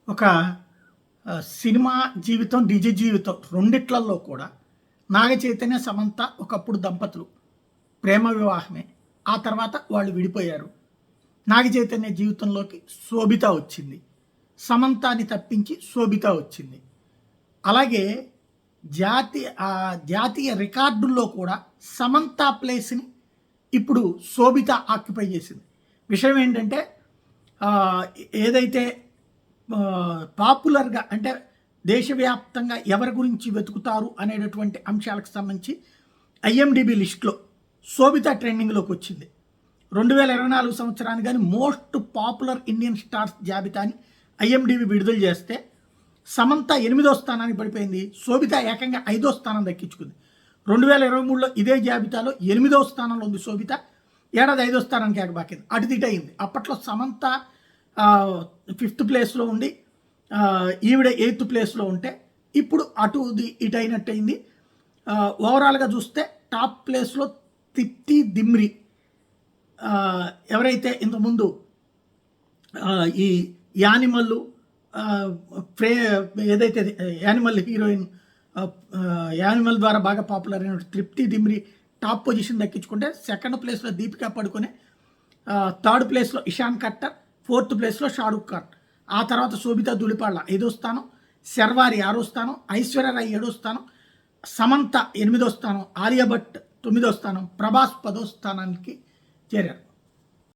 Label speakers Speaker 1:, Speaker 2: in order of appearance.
Speaker 1: ఒక సినిమా జీవితం, నిజ జీవితం రెండిట్లల్లో కూడా నాగ చైతన్య, సమంత ఒకప్పుడు దంపతులు. ప్రేమ వివాహమే. ఆ తర్వాత వాళ్ళు విడిపోయారు. నాగ చైతన్య జీవితంలోకి శోభిత వచ్చింది. సమంతాని తప్పించి శోభిత వచ్చింది. అలాగే జాతీయ రికార్డుల్లో కూడా సమంత ప్లేస్‌ని ఇప్పుడు శోభిత ఆక్యుపై చేసింది. విషయం ఏంటంటే ఏదైతే పాపులర్‌గా అంటే దేశవ్యాప్తంగా ఎవరి గురించి వెతుకుతారు అనేటటువంటి అంశాలకు సంబంధించి ఐఎండిబి లిస్ట్‌లో శోభిత ట్రెండింగ్‌లోకి వచ్చింది. 2024 సంవత్సరానికి గాని మోస్ట్ పాపులర్ ఇండియన్ స్టార్స్ జాబితాని ఐఎండిబి విడుదల చేస్తే సమంత 8వ స్థానానికి పడిపోయింది. శోభిత ఏకంగా 5వ స్థానం దక్కించుకుంది. 2023లో ఇదే జాబితాలో 8వ స్థానంలో ఉంది శోభిత. ఏడాది 5వ స్థానానికి ఎగబాకింది. అటు తిట అయింది. అప్పట్లో సమంత 5th ప్లేస్లో ఉండి ఈవిడ 8th ప్లేస్లో ఉంటే ఇప్పుడు ఇటు అయినట్టయింది. ఓవరాల్గా చూస్తే టాప్ ప్లేస్లో తిప్తి దిమ్రి, ఎవరైతే ఇంతకుముందు ఈ యానిమల్ ఏదైతే యానిమల్ హీరోయిన్ యానిమల్ ద్వారా బాగా పాపులర్ అయిన తృప్తి దిమ్రి టాప్ పొజిషన్ దక్కించుకుంటే, 2nd ప్లేస్లో దీపికా పడుకునే, 3rd ప్లేస్లో ఇషాన్ కట్టర్, 4th ప్లేస్లో షారుఖ్ ఖాన్. ఆ తర్వాత శోభిత ధూళిపాళ్ళ 5వ స్థానం, శర్వారి 6వ స్థానం, ఐశ్వర్యరాయ్ 7వ స్థానం, సమంత 8వ స్థానం, ఆలియా భట్ 9వ స్థానం, ప్రభాస్ 10వ స్థానానికి చేరారు.